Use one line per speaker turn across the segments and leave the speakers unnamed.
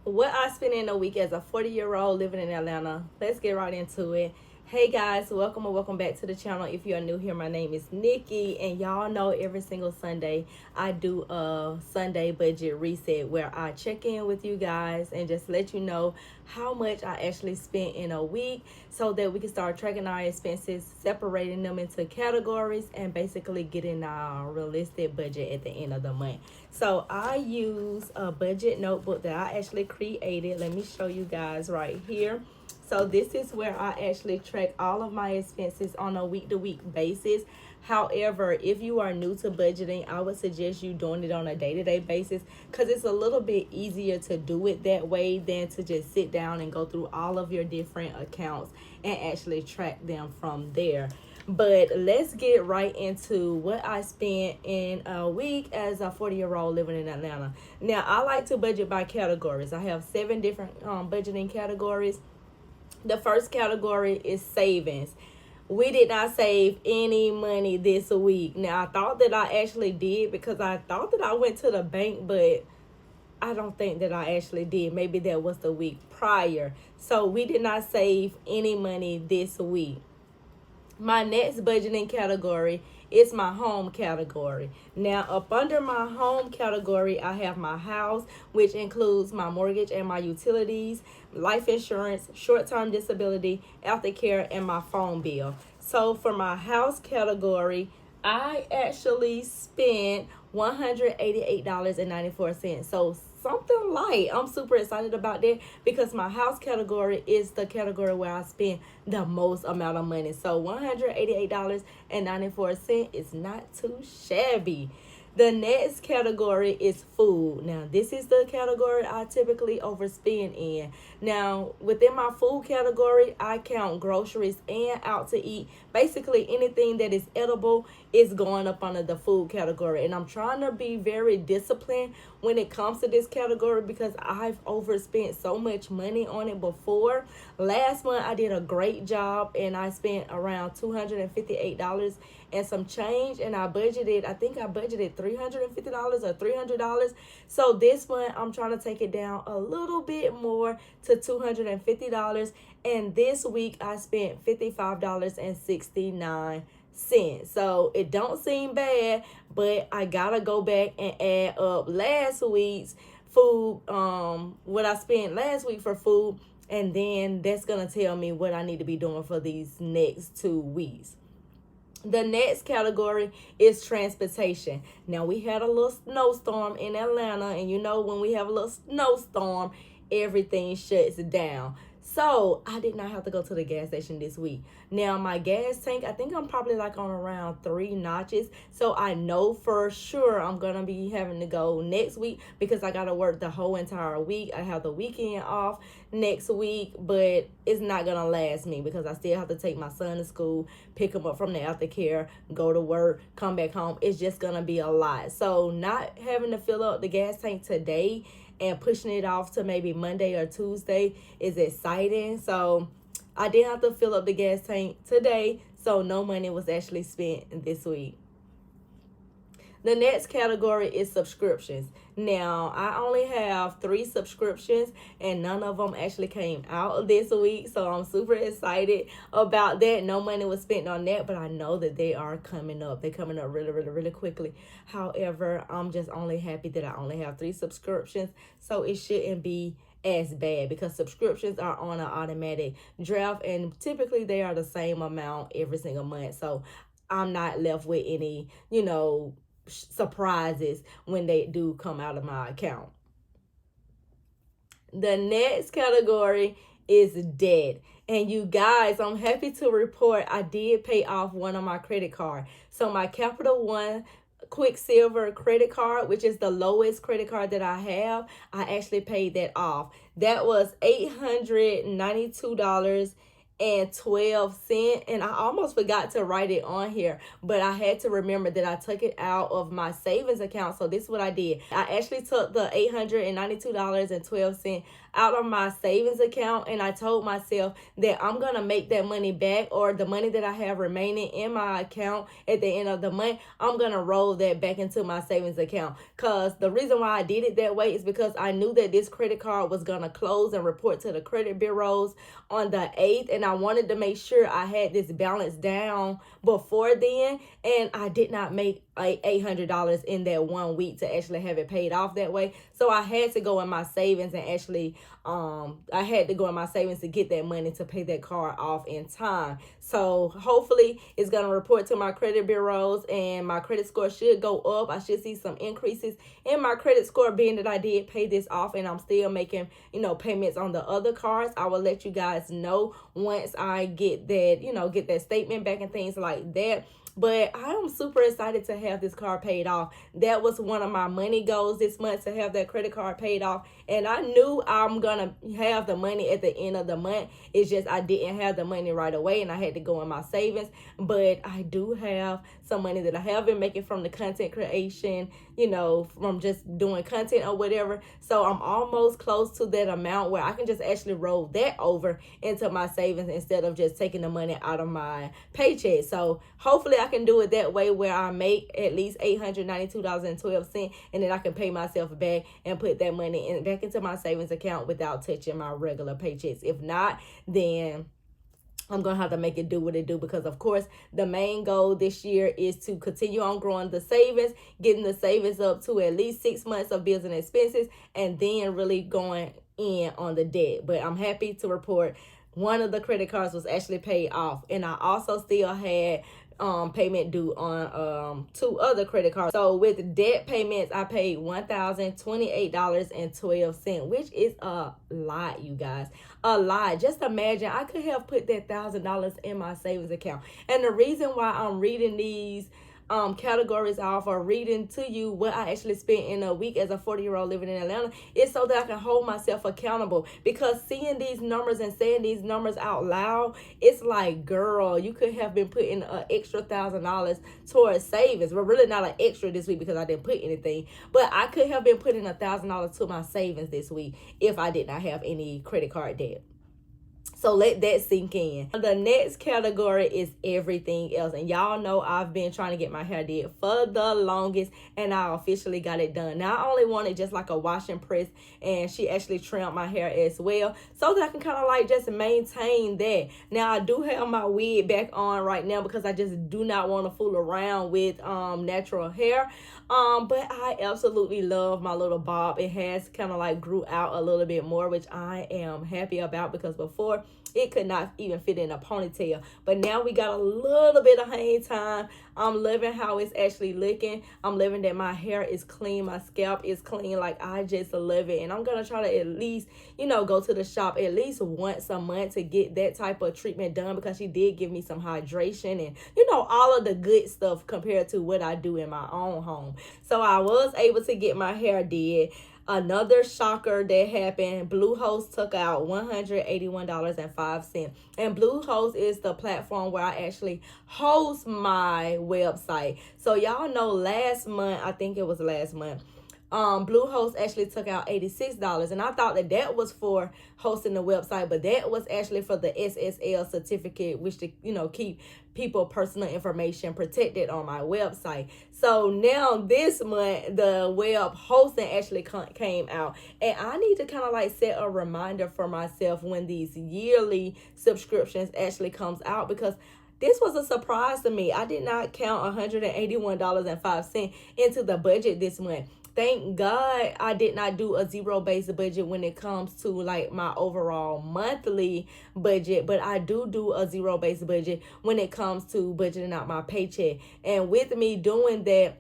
What I spent in a week as a 40-year-old living in Atlanta. Let's get right into it. Hey guys, welcome or welcome back to the channel. If you are new here, my name is Nikki, and y'all know every single Sunday I do a Sunday budget reset where I check in with you guys and just let you know how much I actually spent in a week so that we can start tracking our expenses, separating them into categories, and basically getting our realistic budget at the end of the month. So I use a budget notebook that I actually created. Let me show you guys right here. So this is where I actually track all of my expenses on a week-to-week basis. However, if you are new to budgeting, I would suggest you doing it on a day-to-day basis because it's a little bit easier to do it that way than to just sit down and go through all of your different accounts and actually track them from there. But let's get right into what I spent in a week as a 40-year-old living in Atlanta. Now, I like to budget by categories. I have 7 different budgeting categories. The first category is savings. We did not save any money this week. Now, I thought that I actually did because I thought that I went to the bank, but I don't think that I actually did. Maybe that was the week prior. So we did not save any money this week. My next budgeting category is my home category. Now, up under my home category, I have my house, which includes my mortgage and my utilities, life insurance, short-term disability, aftercare, and my phone bill. So for my house category, I actually spent $188.94. So something light. I'm super excited about that because my house category is the category where I spend the most amount of money. So $188.94 is not too shabby. The next category is food. Now, this is the category I typically overspend in. Now, within my food category, I count groceries and out to eat. Basically, anything that is edible is going up under the food category. And I'm trying to be very disciplined when it comes to this category because I've overspent so much money on it before. Last month, I did a great job and I spent around $258 and some change, and I think I budgeted $350 or $300. So this month I'm trying to take it down a little bit more to $250, and this week I spent $55.69. So it don't seem bad, but I gotta go back and add up last week's food, what I spent last week for food, and then that's gonna tell me what I need to be doing for these next 2 weeks. The next category is transportation. Now, we had a little snowstorm in Atlanta, and you know when we have a little snowstorm, everything shuts down. So I did not have to go to the gas station this week. Now, my gas tank, I think I'm probably like on around 3 notches. So I know for sure I'm going to be having to go next week because I got to work the whole entire week. I have the weekend off next week, but it's not going to last me because I still have to take my son to school, pick him up from the aftercare, go to work, come back home. It's just going to be a lot. So not having to fill up the gas tank today and pushing it off to maybe Monday or Tuesday is exciting. So I didn't have to fill up the gas tank today, so no money was actually spent this week. The next category is subscriptions. Now, I only have 3 subscriptions and none of them actually came out this week. So I'm super excited about that. No money was spent on that, but I know that they are coming up. They're coming up really, really, really quickly. However, I'm just only happy that I only have 3 subscriptions. So it shouldn't be as bad because subscriptions are on an automatic draft and typically they are the same amount every single month. So I'm not left with any, surprises when they do come out of my account. The next category is debt. And you guys, I'm happy to report I did pay off one of my credit cards. So my Capital One Quicksilver credit card, which is the lowest credit card that I have, I actually paid that off. That was $892 and 12 cents, and I almost forgot to write it on here, but I had to remember that I took it out of my savings account. So this is what I did. I actually took the $892 and 12 cents out of my savings account, and I told myself that I'm gonna make that money back, or the money that I have remaining in my account at the end of the month, I'm gonna roll that back into my savings account. Cause the reason why I did it that way is because I knew that this credit card was gonna close and report to the credit bureaus on the 8th, and I wanted to make sure I had this balance down before then, and I did not make like $800 in that 1 week to actually have it paid off that way. So I had to go in my savings and actually I had to go in my savings to get that money to pay that card off in time. So hopefully it's going to report to my credit bureaus and my credit score should go up. I should see some increases in my credit score, being that I did pay this off and I'm still making, payments on the other cards. I will let you guys know once I get that, get that statement back and things like that. But I am super excited to have this card paid off. That was one of my money goals this month, to have that credit card paid off. And I knew I'm going to have the money at the end of the month. It's just I didn't have the money right away and I had to go in my savings. But I do have some money that I have been making from the content creation, from just doing content or whatever. So I'm almost close to that amount where I can just actually roll that over into my savings instead of just taking the money out of my paycheck. So hopefully I can do it that way, where I make at least $892.12, and then I can pay myself back and put that money back into my savings account without touching my regular paychecks. If not, then I'm going to have to make it do what it do, because of course the main goal this year is to continue on growing the savings, getting the savings up to at least 6 months of bills and expenses, and then really going in on the debt. But I'm happy to report one of the credit cards was actually paid off, and I also still had payment due on 2 other credit cards. So with debt payments, I paid $1,028.12, which is a lot, you guys. A lot. Just imagine, I could have put that $1,000 in my savings account. And the reason why I'm reading these categories off, or reading to you what I actually spent in a week as a 40-year-old living in Atlanta, is so that I can hold myself accountable. Because seeing these numbers and saying these numbers out loud, it's like, girl, you could have been putting an extra $1,000 towards savings. Well, really not an extra this week because I didn't put anything, but I could have been putting $1,000 to my savings this week if I did not have any credit card debt. So let that sink in. The next category is everything else. And y'all know I've been trying to get my hair did for the longest, and I officially got it done. Now, I only wanted just like a wash and press, and she actually trimmed my hair as well, so that I can kind of like just maintain that. Now, I do have my wig back on right now because I just do not want to fool around with natural hair. But I absolutely love my little bob. It has kind of like grew out a little bit more, which I am happy about, because before it could not even fit in a ponytail. But now we got a little bit of hang time. I'm loving how it's actually looking. I'm loving that my hair is clean. My scalp is clean. Like, I just love it. And I'm going to try to at least, go to the shop at least once a month to get that type of treatment done, because she did give me some hydration and, all of the good stuff compared to what I do in my own home. So I was able to get my hair did. Another shocker that happened, Bluehost took out $181.05. And Bluehost is the platform where I actually host my website. So y'all know last month, Bluehost actually took out $86, and I thought that was for hosting the website, but that was actually for the SSL certificate, which to keep people personal information protected on my website. So now this month the web hosting actually came out, and I need to kind of like set a reminder for myself when these yearly subscriptions actually comes out, because this was a surprise to me. I did not count $181.05 into the budget this month. Thank God I did not do a zero-based budget when it comes to like my overall monthly budget, but I do a zero-based budget when it comes to budgeting out my paycheck. And with me doing that,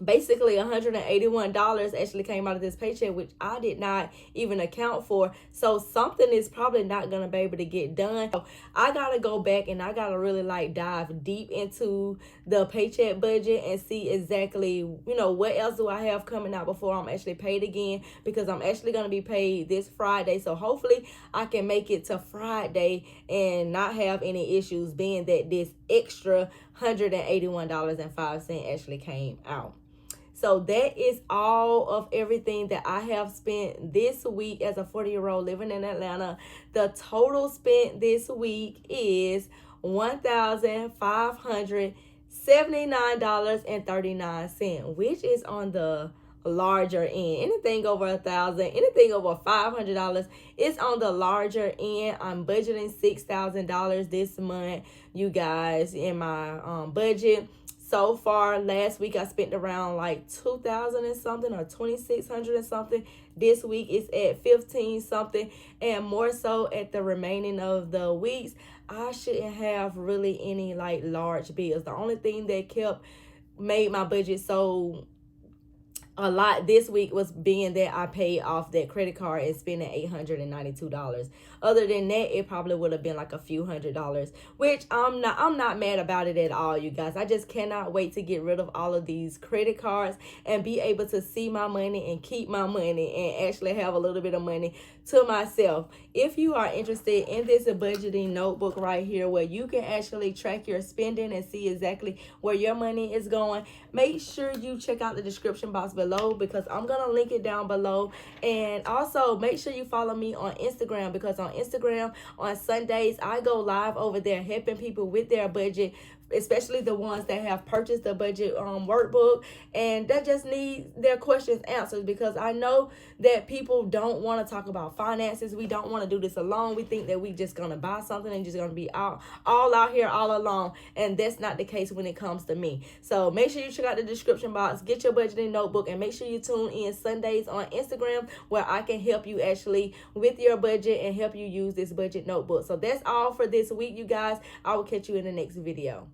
basically $181 actually came out of this paycheck, which I did not even account for. So something is probably not going to be able to get done. So I got to go back and I got to really like dive deep into the paycheck budget and see exactly, what else do I have coming out before I'm actually paid again, because I'm actually going to be paid this Friday. So hopefully I can make it to Friday and not have any issues, being that this extra $181.05 actually came out. So that is all of everything that I have spent this week as a 40-year-old living in Atlanta. The total spent this week is $1,579.39, which is on the larger end. Anything over $1,000, anything over $500 is on the larger end. I'm budgeting $6,000 this month, you guys, in my budget. So far, last week I spent around like 2,000 and something, or 2,600 and something. This week it's at 15 something, and more so at the remaining of the weeks. I shouldn't have really any like large bills. The only thing that made my budget so a lot this week was being that I paid off that credit card and spending $892. Other than that, it probably would have been like a few $100s, which I'm not mad about it at all, you guys. I just cannot wait to get rid of all of these credit cards and be able to see my money and keep my money and actually have a little bit of money to myself. If you are interested in this budgeting notebook right here, where you can actually track your spending and see exactly where your money is going, make sure you check out the description box below, because I'm gonna link it down below. And also make sure you follow me on Instagram, because on Instagram on Sundays I go live over there helping people with their budget, especially the ones that have purchased the budget workbook and that just need their questions answered, because I know that people don't want to talk about finances. We don't want to do this alone. We think that we just gonna buy something and just gonna be all out here all alone, and that's not the case when it comes to me. So make sure you check out the description box, get your budgeting notebook, and make sure you tune in Sundays on Instagram, where I can help you actually with your budget and help you use this budget notebook. So that's all for this week, you guys. I will catch you in the next video.